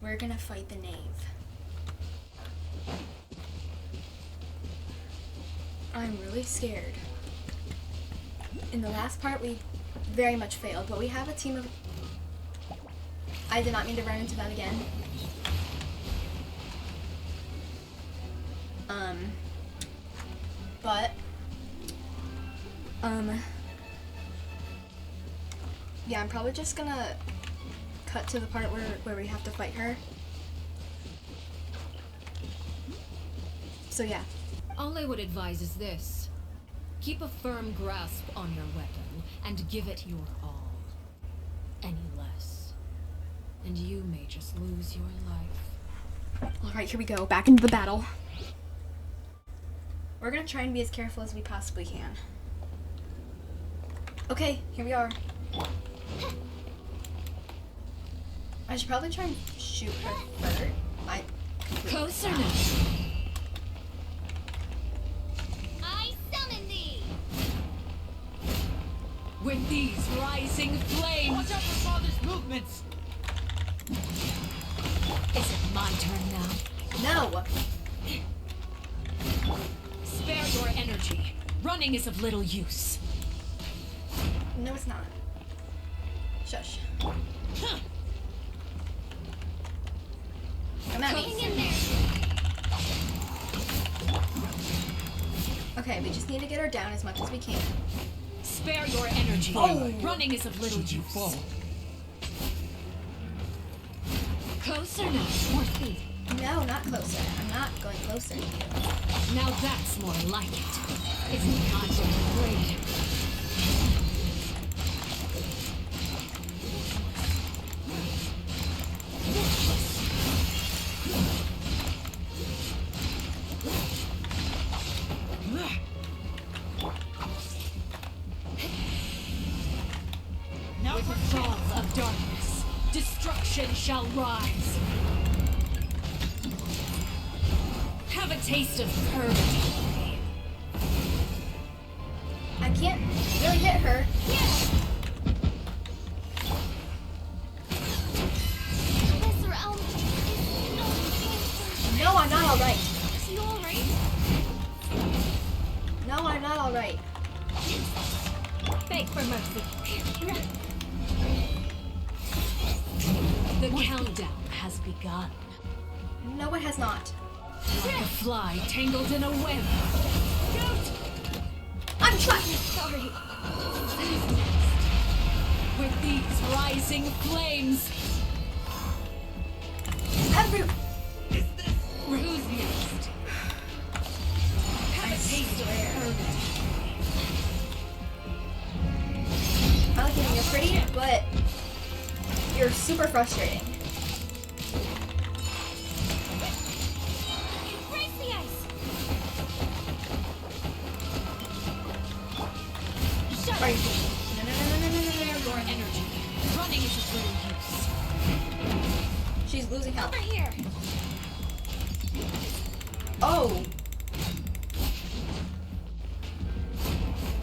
we're gonna fight the knave. I'm really scared. In the last part, we very much failed, but we have a team of... I did not mean to run into that again. Yeah, I'm probably just gonna cut to the part where we have to fight her. So yeah. All I would advise is this. Keep a firm grasp on your weapon and give it your all. Any less, and you may just lose your life. Alright, here we go. Back into the battle. We're gonna try and be as careful as we possibly can. Okay, here we are. I should probably try and shoot her first. Closer now. I summon thee! With these rising flames. Watch out for father's movements! Is it my turn now? No! Spare your energy. Running is of little use. No, it's not. Shush. Huh. Come at Hang me. in there! Okay, we just need to get her down as much as we can. Spare your energy. Oh. Running is of little Should you use. fall? Closer now. More speed. No, not closer. I'm not going closer to you. Now that's more like it. It's not yet afraid. Now With the fall of darkness, destruction shall rise. Have a taste of purgatory. I can't really hit her. This realm is no answer. No, I'm not alright. Is you alright? No, I'm not alright. Beg for mercy. The countdown has begun. No, it has not. Like a fly tangled in a web. Shoot! I'm trapped! Sorry. With these rising flames. Who's next? Have a taste of purgatory. Arlecchino, you're pretty, but you're super frustrating. Break the ice! Shut Are you up! No, no, no, no, no, no, no, Spare no. your energy. Running is of little use. She's losing health. Over here! Oh,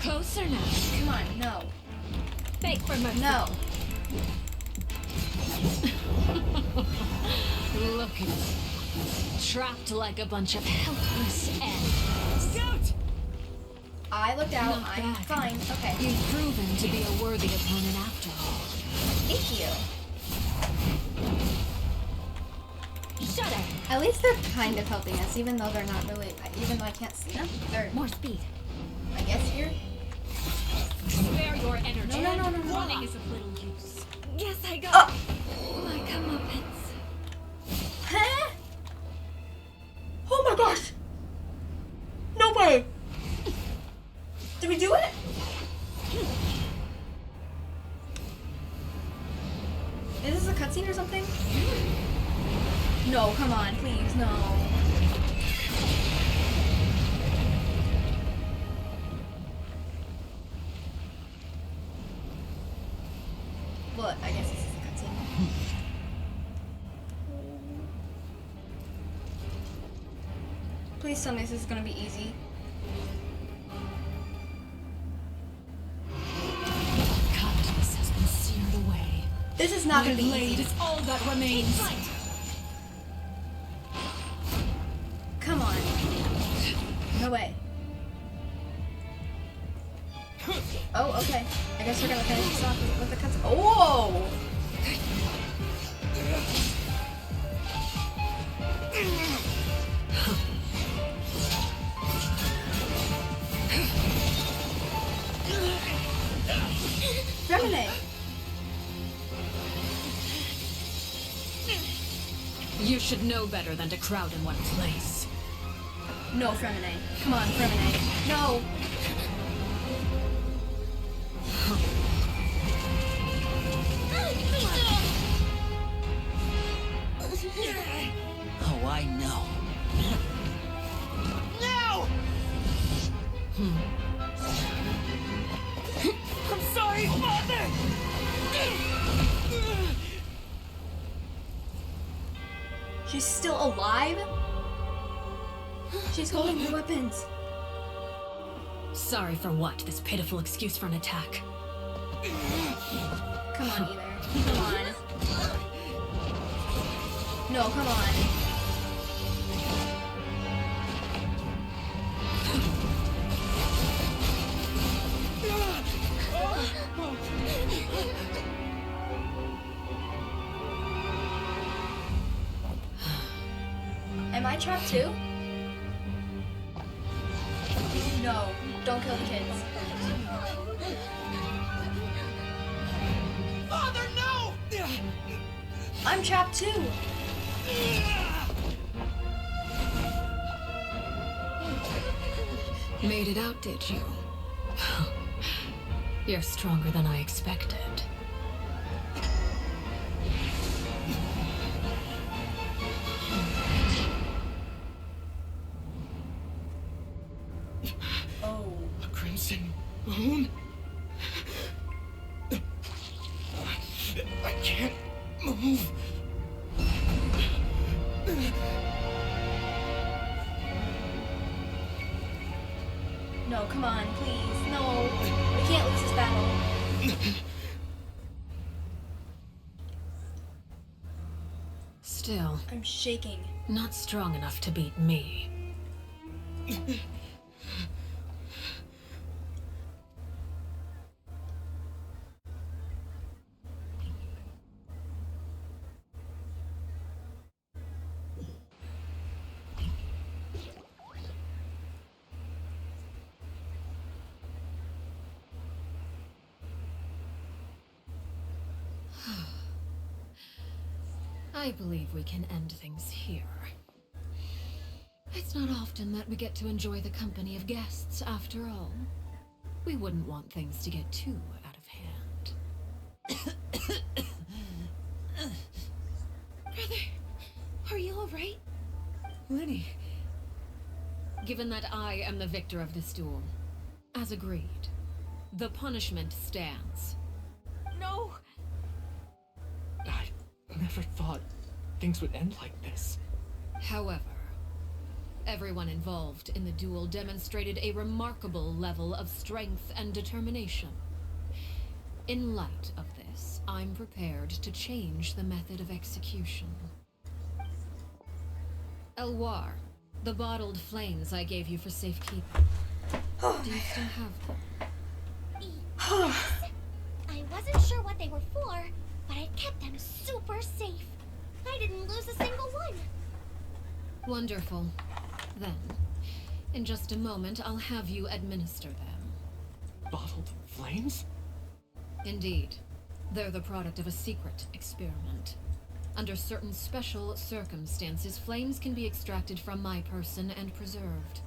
Closer now. come on, no. Beg for mercy. No. Look at you. Trapped like a bunch of helpless animals. Scout! I looked out. Not I'm bad. fine. Okay. You've proven to be a worthy opponent after all. Thank you. Shut up! At least they're kind of helping us, even though they're not really. Even though I can't see them. They're, More speed. I guess, here. Spare your energy. No, no, no, no, no. Running is of little use. Yes, I got Oh! my comeuppance. Huh? Oh my gosh! No way! Did we do it? Is this a cutscene or something? No, come on, please, no. Well, I guess this is a cutscene. Please tell me this is gonna be easy. Kindness has been seared away. This is not gonna be My blade easy. is all that remains. Oh, okay. I guess we're gonna finish this off with the cuts. Oh! Remine! You should know better than to crowd in one place. No, Fremine. Come on, Fremine. No! Oh, I know. No! I'm sorry, Father! She's still alive? She's holding the weapons. Sorry for what? This pitiful excuse for an attack. Come on, either. Come on. No, come on. Am I trapped too? No, don't kill the kids. Father, no! I'm trapped too. Made it out, did you? You're stronger than I expected. Oh. A crimson moon? I can't move. No, come on, please. No. We can't lose this battle. Still, I'm shaking. not strong enough to beat me. I believe we can end things here. It's not often that we get to enjoy the company of guests, after all. We wouldn't want things to get too out of hand. Brother, are you alright? Lenny. Given that I am the victor of this duel, as agreed, the punishment stands. No. I never thought things would end like this. However, everyone involved in the duel demonstrated a remarkable level of strength and determination. In light of this, I'm prepared to change the method of execution. Elwar, the bottled flames I gave you for safekeeping. Do you still have them? I wasn't sure what they were for, but I kept them super safe. I didn't lose a single one. Wonderful. Then, in just a moment, I'll have you administer them. Bottled flames? Indeed. They're the product of a secret experiment. Under certain special circumstances, flames can be extracted from my person and preserved.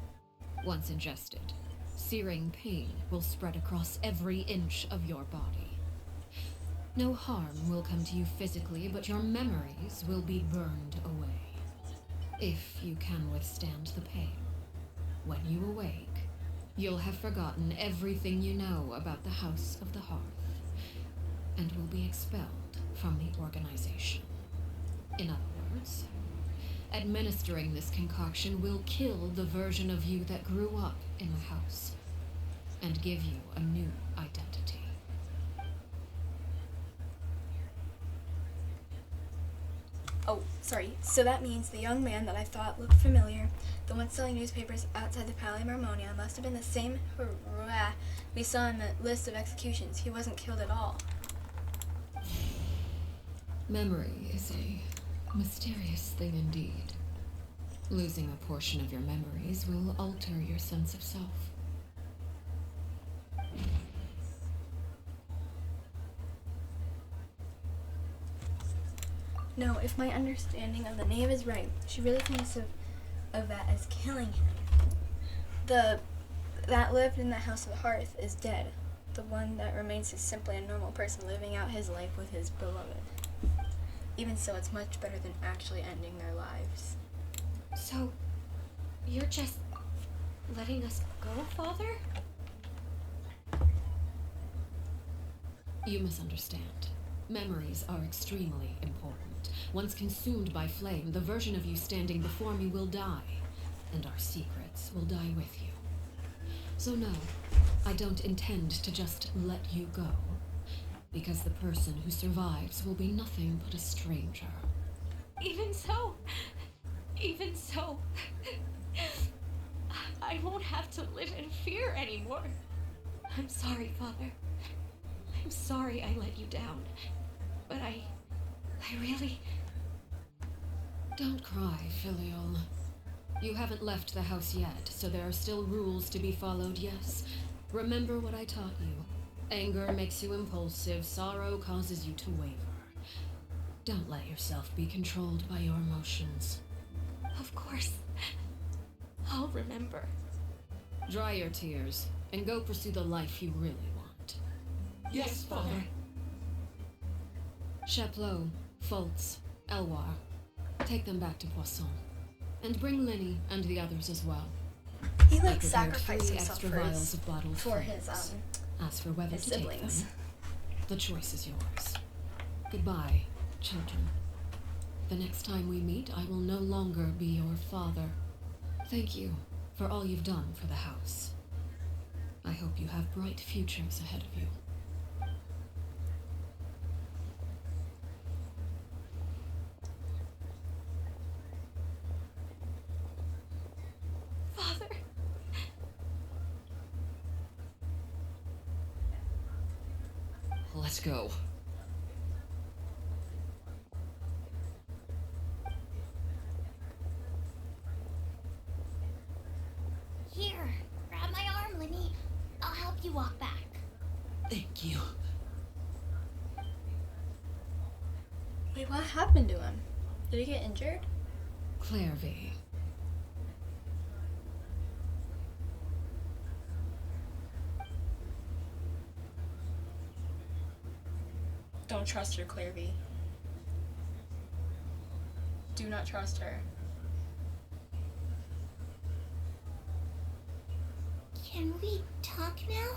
Once ingested, searing pain will spread across every inch of your body. No harm will come to you physically, but your memories will be burned away. If you can withstand the pain. When you awake, you'll have forgotten everything you know about the House of the Hearth, and will be expelled from the organization. In other words, administering this concoction will kill the version of you that grew up in the house, and give you a new identity. Oh, sorry. So that means the young man that I thought looked familiar, the one selling newspapers outside the Palais Marmonia, must have been the same hurrah we saw in the list of executions. He wasn't killed at all. Memory is a mysterious thing indeed. Losing a portion of your memories will alter your sense of self. No, if my understanding of the knave is right, she really thinks of that as killing him. That lived in the House of the Hearth is dead. The one that remains is simply a normal person living out his life with his beloved. Even so, it's much better than actually ending their lives. So, you're just letting us go, Father? You misunderstand. Memories are extremely important. Once consumed by flame, the version of you standing before me will die, and our secrets will die with you. So no, I don't intend to just let you go, because the person who survives will be nothing but a stranger. Even so, I won't have to live in fear anymore. I'm sorry, Father. I'm sorry I let you down. But I really... Don't cry, Filial. You haven't left the house yet, so there are still rules to be followed, yes? Remember what I taught you. Anger makes you impulsive, sorrow causes you to waver. Don't let yourself be controlled by your emotions. Of course. I'll remember. Dry your tears, and go pursue the life you really want. Yes, Father. Chaplot, Fultz, Elwar, take them back to Poisson. And bring Linny and the others as well. He I like prepared sacrificed 3 himself extra for vials his, of bottled for flames. his As for whether his to take siblings. them, the choice is yours. Goodbye, children. The next time we meet, I will no longer be your father. Thank you for all you've done for the house. I hope you have bright futures ahead of you. Father. Let's go. Here, grab my arm, Linny. I'll help you walk back. Thank you. Wait, what happened to him? Did he get injured? Clairvy. Don't trust her, Clairvy. Do not trust her. Can we talk now?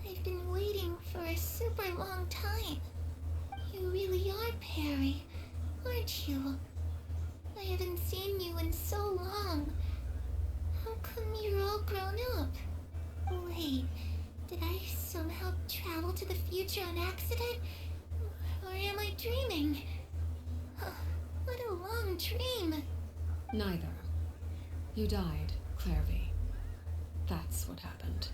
I've been waiting for a super long time. You really are Perry, aren't you? I haven't seen you in so long. How come you're all grown up? Wait, did I somehow travel to the future on accident? Or am I dreaming? What a long dream. Neither. You died, Clairvy. That's what happened.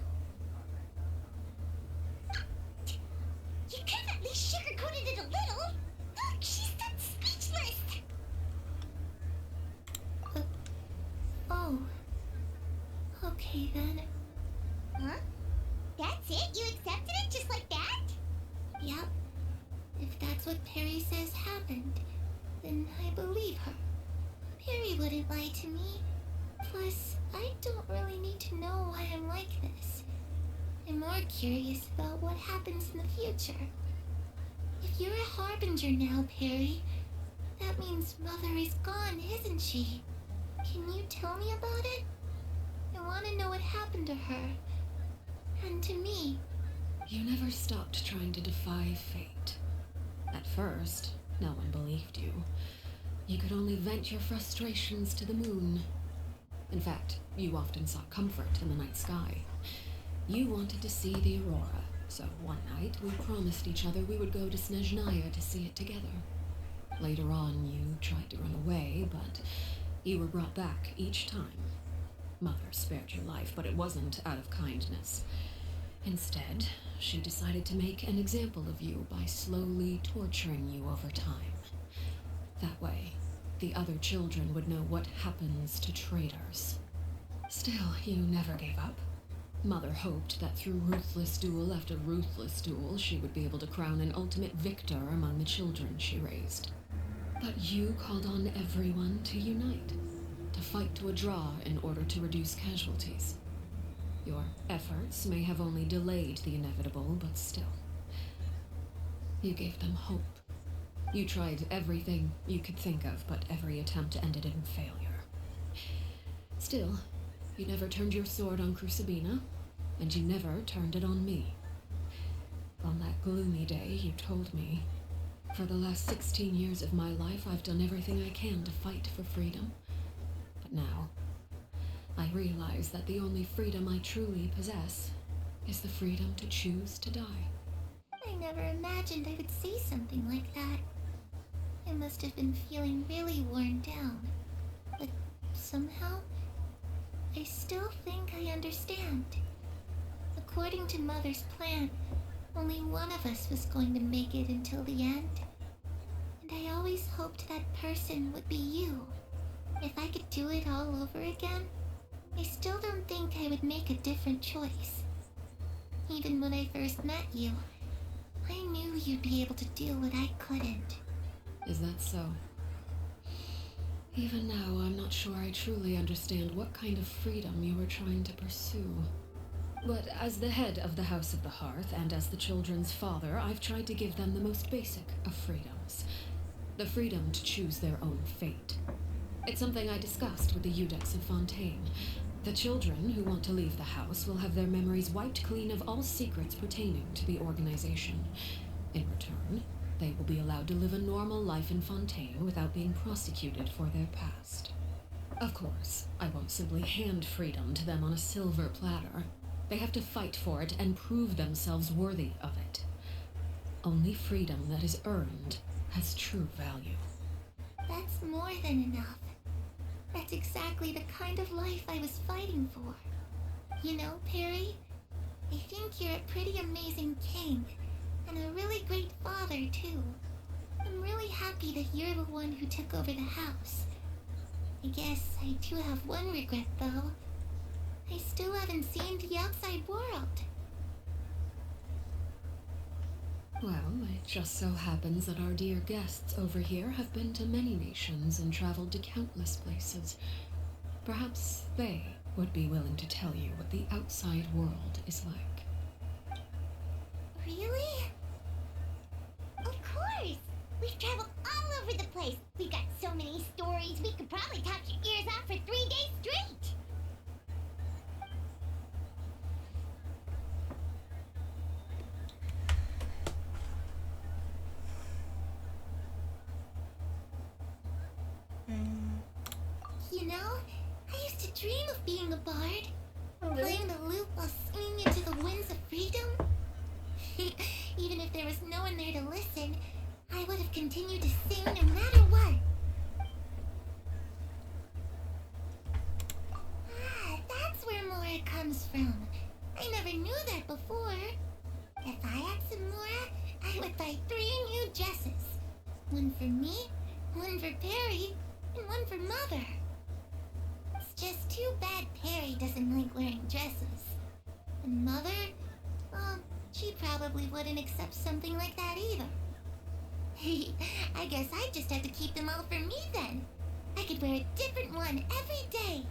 You could have at least sugarcoated it a little. Look, she's done speechless. Oh. Okay then. Huh? That's it? You accepted it just like that? Yep. If that's what Perry says happened, then I believe her. Perry wouldn't lie to me. Plus, I don't really need to know why I'm like this. I'm more curious about what happens in the future. If you're a harbinger now, Perry, that means Mother is gone, isn't she? Can you tell me about it? I want to know what happened to her. And to me. You never stopped trying to defy fate. At first, no one believed you. You could only vent your frustrations to the moon. In fact, you often sought comfort in the night sky. You wanted to see the aurora, so one night we promised each other we would go to Snezhnaya to see it together. Later on, you tried to run away, but you were brought back each time. Mother spared your life, but it wasn't out of kindness. Instead, she decided to make an example of you by slowly torturing you over time. That way, the other children would know what happens to traitors. Still, you never gave up. Mother hoped that through ruthless duel after ruthless duel, she would be able to crown an ultimate victor among the children she raised. But you called on everyone to unite, to fight to a draw in order to reduce casualties. Your efforts may have only delayed the inevitable, but still. You gave them hope. You tried everything you could think of, but every attempt ended in failure. Still, you never turned your sword on Crucibina, and you never turned it on me. On that gloomy day, you told me, "For the last 16 years of my life, I've done everything I can to fight for freedom. But now, I realize that the only freedom I truly possess is the freedom to choose to die." I never imagined I would say something like that. I must have been feeling really worn down. But somehow, I still think I understand. According to Mother's plan, only one of us was going to make it until the end. And I always hoped that person would be you. If I could do it all over again, I still don't think I would make a different choice. Even when I first met you, I knew you'd be able to do what I couldn't. Is that so? Even now, I'm not sure I truly understand what kind of freedom you were trying to pursue. But as the head of the House of the Hearth, and as the children's father, I've tried to give them the most basic of freedoms. The freedom to choose their own fate. It's something I discussed with the Eudex of Fontaine. The children who want to leave the house will have their memories wiped clean of all secrets pertaining to the organization. In return, they will be allowed to live a normal life in Fontaine without being prosecuted for their past. Of course, I won't simply hand freedom to them on a silver platter. They have to fight for it and prove themselves worthy of it. Only freedom that is earned has true value. That's more than enough. That's exactly the kind of life I was fighting for. You know, Perry, I think you're a pretty amazing king, and a really great father, too. I'm really happy that you're the one who took over the house. I guess I do have one regret, though. I still haven't seen the outside world. Well, it just so happens that our dear guests over here have been to many nations and traveled to countless places. Perhaps they would be willing to tell you what the outside world is like. Really? Of course! We've traveled all over the place. We've got so many stories, we could probably talk your ears off for 3 days straight. You know, I used to dream of being a bard. Playing the lute while singing into the winds of freedom. Even if there was no one there to listen, I would have continued to sing no matter what. Ah, that's where Mora comes from. I never knew that before. If I had some Mora, I would buy 3 new dresses. One for me, one for Perry, and one for Mother. It's just too bad Perry doesn't like wearing dresses. And Mother, well, she probably wouldn't accept something like that either. I guess I just have to keep them all for me then. I could wear a different one every day.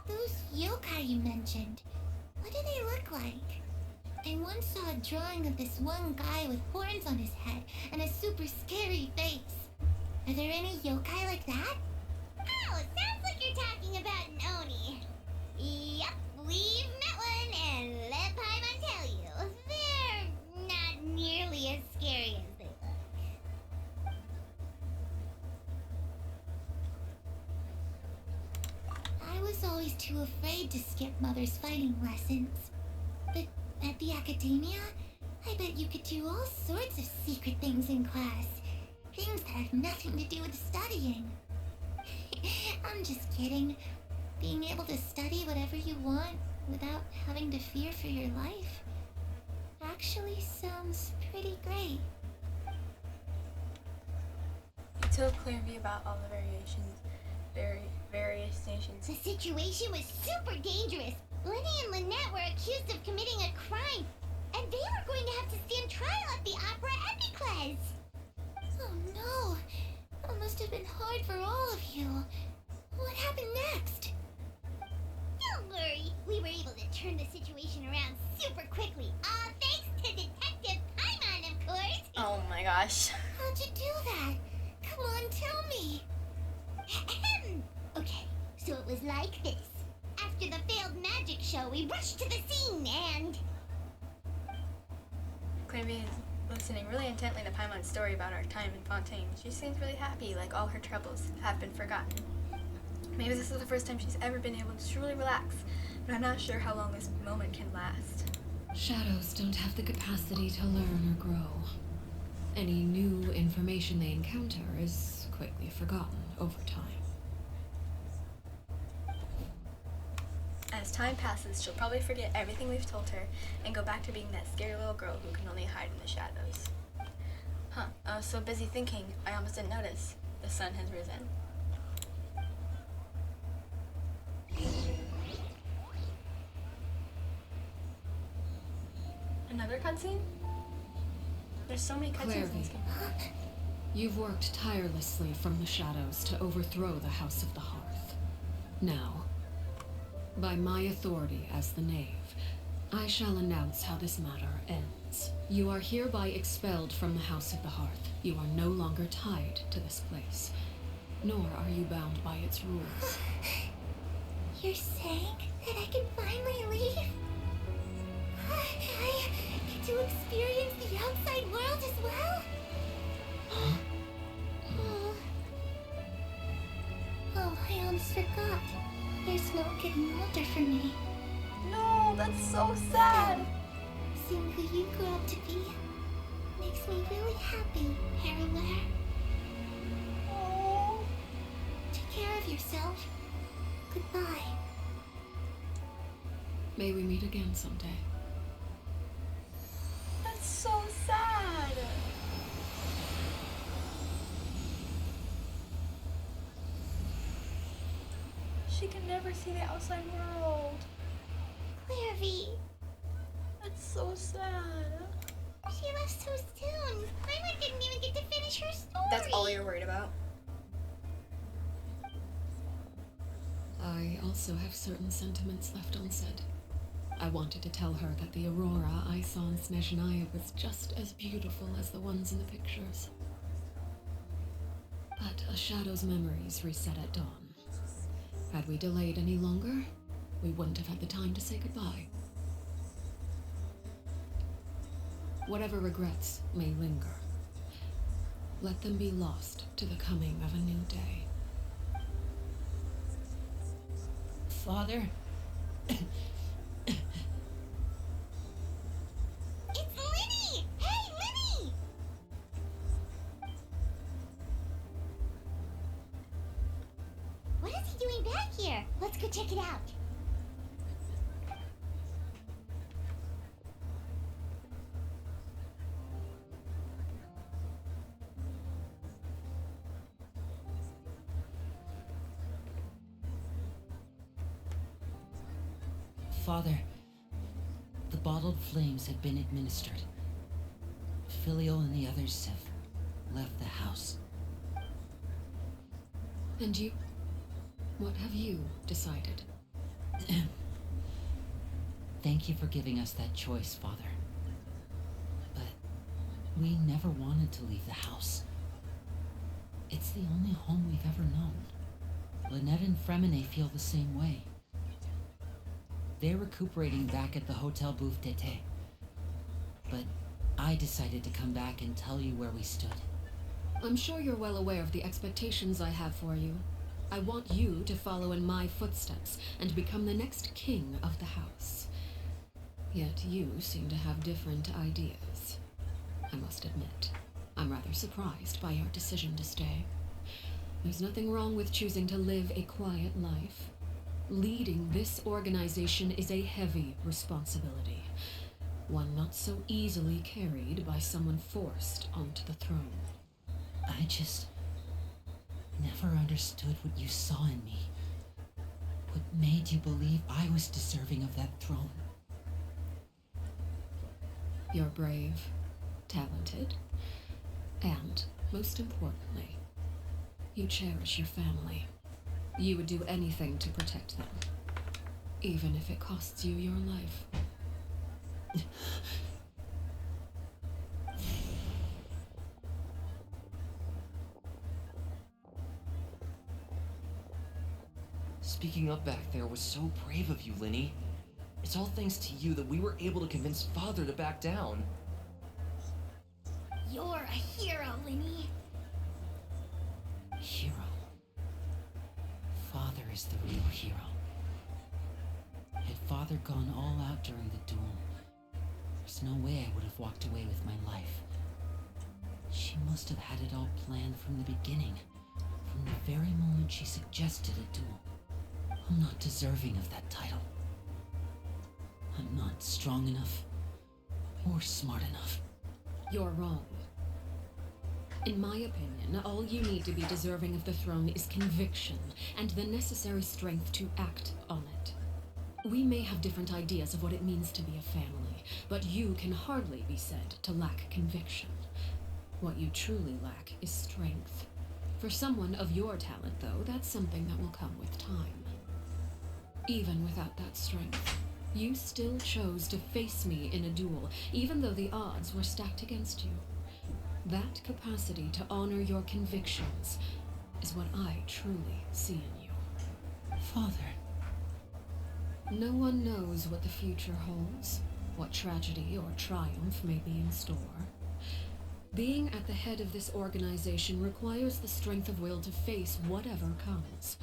Those yokai you mentioned, what do they look like? I once saw a drawing of this one guy with horns on his head and a super scary face. Are there any yokai like that? Oh, sounds like you're talking about an Oni. Yup, we've met one, and let Paimon tell you, they're not nearly as scary as they look. I was always too afraid to skip Mother's fighting lessons. But At the academia, I bet you could do all sorts of secret things in class. Things that have nothing to do with studying. I'm just kidding. Being able to study whatever you want without having to fear for your life actually sounds pretty great. He told Clairvy about all the various nations. The situation was super dangerous. Lenny and Lynette were accused of committing a crime, and they were going to have to stand trial at the Opera Epicles. Oh no! That must have been hard for all of you. What happened next? Don't worry. We were able to turn the situation around super quickly. All thanks to Detective Paimon, of course. Oh my gosh. How'd you do that? Come on, tell me. Okay, so it was like this. After the failed magic show, we rushed to the scene and... Clairvy is listening really intently to Paimon's story about our time in Fontaine. She seems really happy, like all her troubles have been forgotten. Maybe this is the first time she's ever been able to truly relax, but I'm not sure how long this moment can last. Shadows don't have the capacity to learn or grow. Any new information they encounter is quickly forgotten over time. As time passes, she'll probably forget everything we've told her and go back to being that scary little girl who can only hide in the shadows. Huh, I was so busy thinking, I almost didn't notice. The sun has risen. Another cutscene? There's so many cutscenes in this game. You've worked tirelessly from the shadows to overthrow the House of the Hearth. Now, by my authority as the Knave, I shall announce how this matter ends. You are hereby expelled from the House of the Hearth. You are no longer tied to this place, nor are you bound by its rules. You're saying that I can finally leave? I get to experience the outside world as well? Oh, I almost forgot. There's no getting older for me. No, that's so sad. Seeing who you grew up to be makes me really happy, Parallel. Oh. Take care of yourself. Goodbye. May we meet again someday. That's so sad. She can never see the outside world. Clairvy. That's so sad. She left so soon. My wife didn't even get to finish her story. That's all you're worried about? I also have certain sentiments left unsaid. I wanted to tell her that the aurora I saw in Snezhnaya was just as beautiful as the ones in the pictures. But a shadow's memories reset at dawn. Had we delayed any longer, we wouldn't have had the time to say goodbye. Whatever regrets may linger, let them be lost to the coming of a new day. Father? It's Linny! Hey, Linny! What is he doing back here? Let's go check it out. Father, the bottled flames have been administered. Filio and the others have left the house. And you? What have you decided? Thank you for giving us that choice, Father. But we never wanted to leave the house. It's the only home we've ever known. Lynette and Fremine feel the same way. They're recuperating back at the Hotel Bouffe d'été. But I decided to come back and tell you where we stood. I'm sure you're well aware of the expectations I have for you. I want you to follow in my footsteps and become the next king of the house. Yet you seem to have different ideas. I must admit, I'm rather surprised by your decision to stay. There's nothing wrong with choosing to live a quiet life. Leading this organization is a heavy responsibility, one not so easily carried by someone forced onto the throne. I just never understood what you saw in me. What made you believe I was deserving of that throne? You're brave, talented, and, most importantly, you cherish your family. You would do anything to protect them, even if it costs you your life. Speaking up back there was so brave of you, Linny. It's all thanks to you that we were able to convince Father to back down. You're a hero, Linny. Hero. Father is the real hero. Had Father gone all out during the duel, there's no way I would have walked away with my life. She must have had it all planned from the beginning, from the very moment she suggested a duel. I'm not deserving of that title. I'm not strong enough or smart enough. You're wrong. In my opinion, all you need to be deserving of the throne is conviction and the necessary strength to act on it. We may have different ideas of what it means to be a family, but you can hardly be said to lack conviction. What you truly lack is strength. For someone of your talent, though, that's something that will come with time. Even without that strength, you still chose to face me in a duel, even though the odds were stacked against you. That capacity to honor your convictions is what I truly see in you. Father. No one knows what the future holds, what tragedy or triumph may be in store. Being at the head of this organization requires the strength of will to face whatever comes.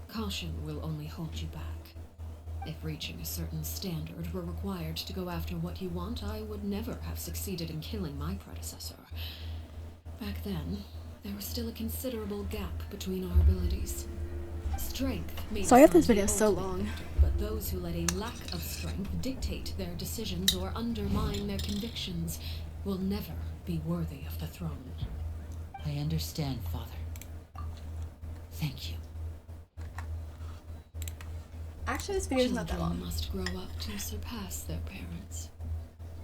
Caution will only hold you back. If reaching a certain standard were required to go after what you want, I would never have succeeded in killing my predecessor. Back then, there was still a considerable gap between our abilities. Strength made Sorry if some this video the is so ultimate long. victor, but those who let a lack of strength dictate their decisions or undermine their convictions will never be worthy of the throne. I understand, Father. Thank you. Actually, this video is not that Children long. must grow up to surpass their parents.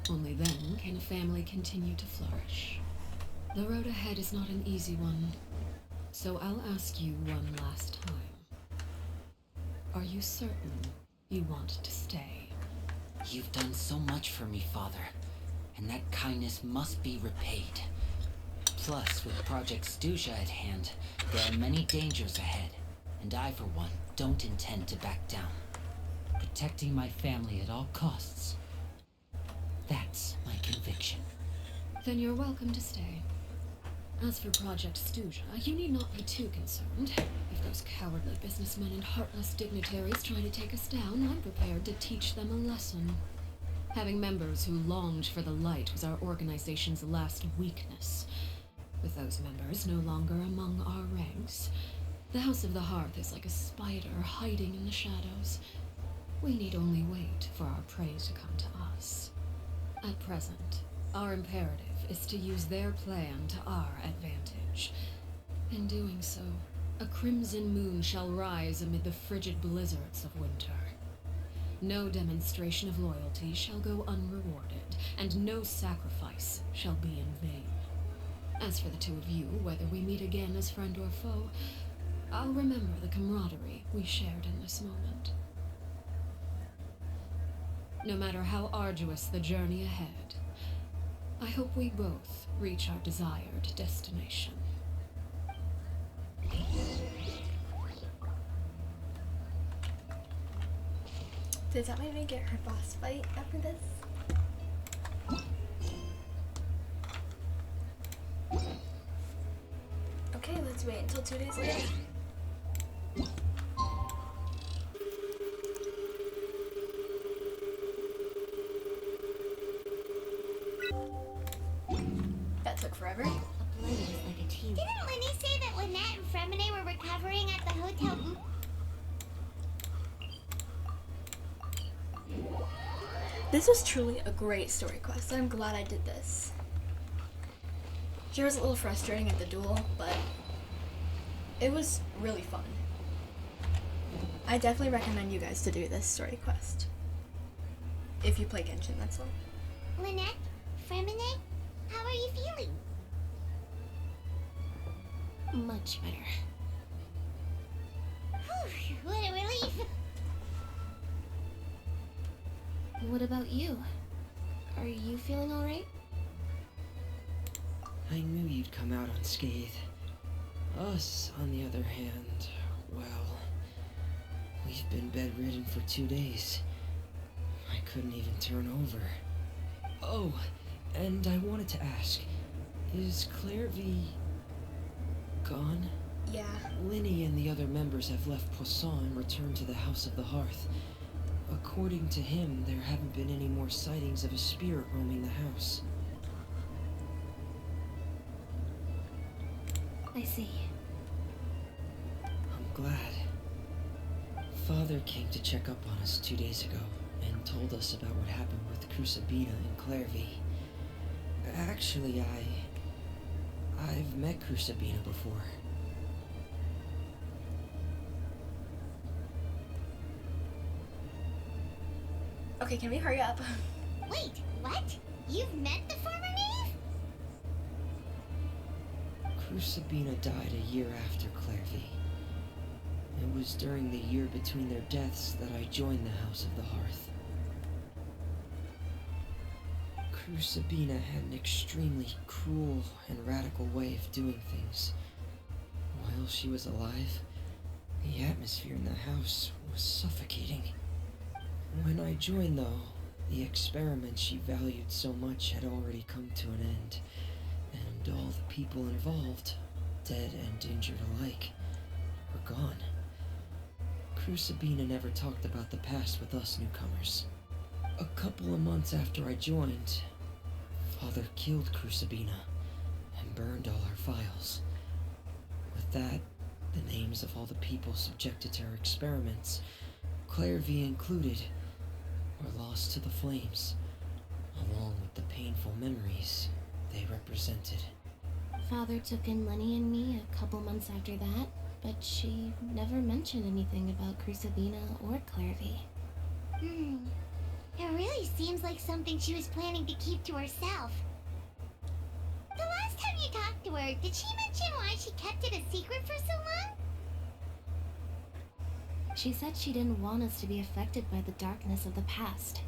Only then can a family continue to flourish. The road ahead is not an easy one, so I'll ask you one last time. Are you certain you want to stay? You've done so much for me, Father, and that kindness must be repaid. Plus, with Project Stusha at hand, there are many dangers ahead, and I, for one, don't intend to back down. Protecting my family at all costs. That's my conviction. Then you're welcome to stay. As for Project Stusha, you need not be too concerned. If those cowardly businessmen and heartless dignitaries try to take us down, I'm prepared to teach them a lesson. Having members who longed for the light was our organization's last weakness. With those members no longer among our ranks, the House of the Hearth is like a spider hiding in the shadows. We need only wait for our prey to come to us. At present, our imperative is to use their plan to our advantage. In doing so, a crimson moon shall rise amid the frigid blizzards of winter. No demonstration of loyalty shall go unrewarded, and no sacrifice shall be in vain. As for the two of you, whether we meet again as friend or foe, I'll remember the camaraderie we shared in this moment. No matter how arduous the journey ahead, I hope we both reach our desired destination. Does that make me get her boss fight after this? Okay, let's wait until 2 days later. took forever. A blade is like a team. Didn't Lenny say that Lynette and Fremine were recovering at the hotel? This was truly a great story quest. I'm glad I did this. Sure, it was a little frustrating at the duel, but it was really fun. I definitely recommend you guys to do this story quest. If you play Genshin, that's all. Lynette, Fremine, how are you feeling? Much better. Whew, what a relief. What about you? Are you feeling alright? I knew you'd come out unscathed. Us, on the other hand, well, we've been bedridden for 2 days. I couldn't even turn over. Oh, and I wanted to ask, is Clairvy gone? Yeah. Linny and the other members have left Poisson and returned to the House of the Hearth. According to him, there haven't been any more sightings of a spirit roaming the house. I see. I'm glad. Father came to check up on us 2 days ago and told us about what happened with Crucibina and Clairvy. Actually, I've met Crucibina before. Okay, can we hurry up? Wait, what? You've met the former knave? Crucibina died a year after Clairvy. It was during the year between their deaths that I joined the House of the Hearth. Crucibina had an extremely cruel and radical way of doing things. While she was alive, the atmosphere in the house was suffocating. When I joined, though, the experiment she valued so much had already come to an end, and all the people involved, dead and injured alike, were gone. Crucibina never talked about the past with us newcomers. A couple of months after I joined, Father killed Crucibina and burned all her files. With that, the names of all the people subjected to her experiments, Clairvy included, were lost to the flames, along with the painful memories they represented. Father took in Lenny and me a couple months after that, but she never mentioned anything about Crucibina or Clairvy. It really seems like something she was planning to keep to herself. The last time you talked to her, did she mention why she kept it a secret for so long? She said she didn't want us to be affected by the darkness of the past.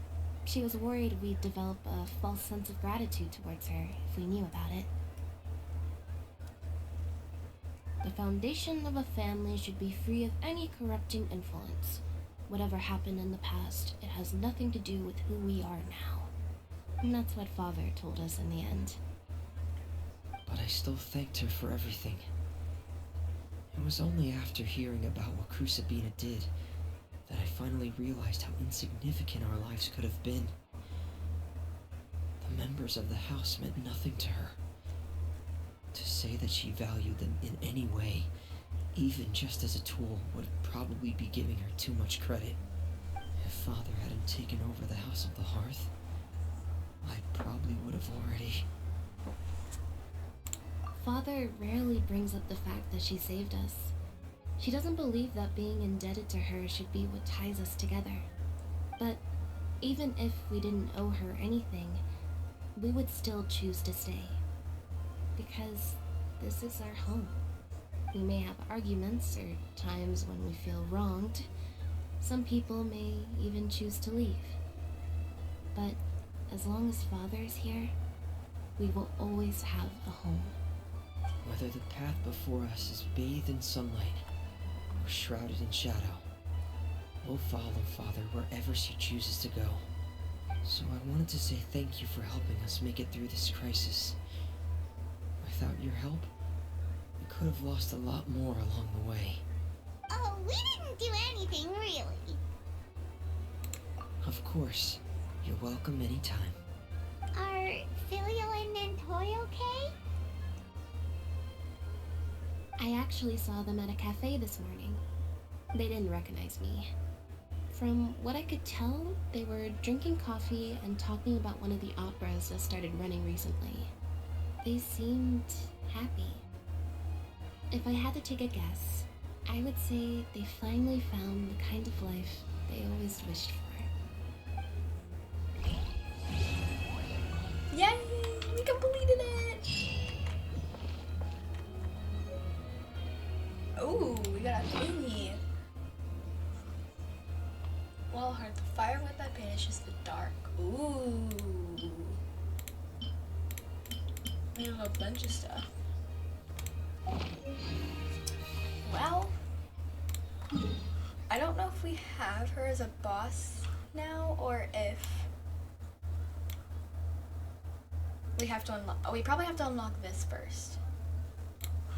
She was worried we'd develop a false sense of gratitude towards her if we knew about it. The foundation of a family should be free of any corrupting influence. Whatever happened in the past, it has nothing to do with who we are now. And that's what Father told us in the end. But I still thanked her for everything. It was only after hearing about what Crucibina did that I finally realized how insignificant our lives could have been. The members of the house meant nothing to her. To say that she valued them in any way, even just as a tool, would probably be giving her too much credit. If Father hadn't taken over the House of the Hearth, I probably would have already... Father rarely brings up the fact that she saved us. She doesn't believe that being indebted to her should be what ties us together. But even if we didn't owe her anything, we would still choose to stay. Because this is our home. We may have arguments or times when we feel wronged. Some people may even choose to leave. But as long as Father's here, we will always have a home. Whether the path before us is bathed in sunlight or shrouded in shadow, we'll follow Father wherever she chooses to go. So I wanted to say thank you for helping us make it through this crisis. Without your help, we could have lost a lot more along the way. Oh, we didn't do anything, really. Of course, you're welcome anytime. Are Filio and Nantoy okay? I actually saw them at a cafe this morning. They didn't recognize me. From what I could tell, they were drinking coffee and talking about one of the operas that started running recently. They seemed happy. If I had to take a guess, I would say they finally found the kind of life they always wished for. Yay! We completed it! Ooh, we got a thingy. Well, hard the fire with that paint, it's just the dark. Ooh. We have a bunch of stuff. Well, I don't know if we have her as a boss now or if we have to unlock. Oh, we probably have to unlock this first.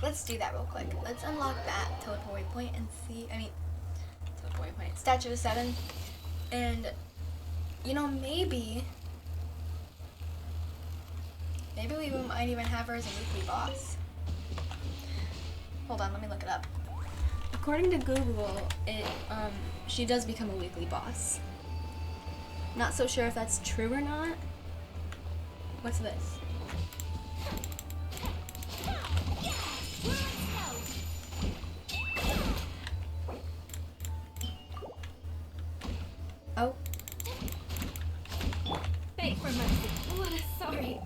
Let's do that real quick. Let's unlock that teleport waypoint and see. Teleport waypoint. Statue of 7. And, you know, maybe we might even have her as a weekly boss. Hold on, let me look it up. According to Google, she does become a weekly boss. Not so sure if that's true or not. What's this? Oh. Beg for mercy. What a sorry.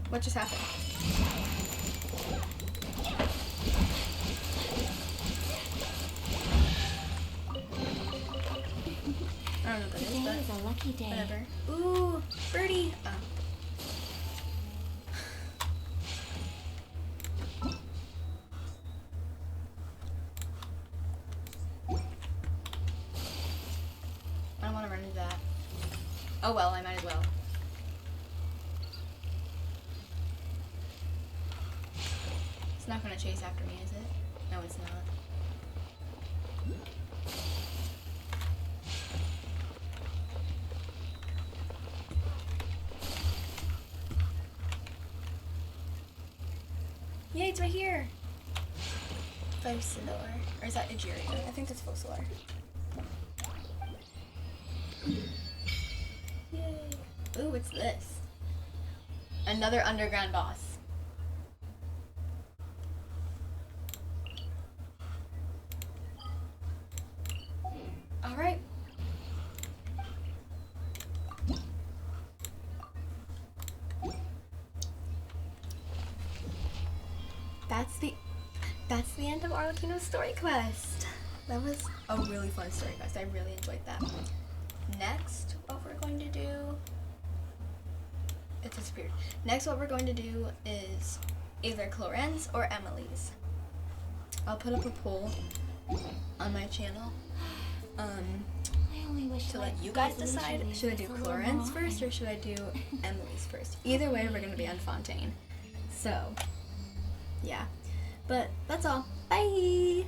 What just happened? I don't know what that is, Today but is a lucky day. whatever. Ooh, birdie. Oh. I don't want to run into that. Oh well, I might as well. It's not going to chase after me, is it? No, it's not. Yay, it's right here! Focalor. Or is that Ejiri? I think that's Focalor. Yay! Ooh, what's this? Another underground boss. Alright. That's the end of Arlecchino's story quest. That was a really fun story quest. I really enjoyed that. Next, what we're going to do... It disappeared. Next, what we're going to do is either Cloren's or Emily's. I'll put up a poll on my channel I only wish to let you guys decide. Should I do Cloren's first or should I do Emily's first? Either way, we're going to be on Fontaine. So, yeah. But that's all. Bye!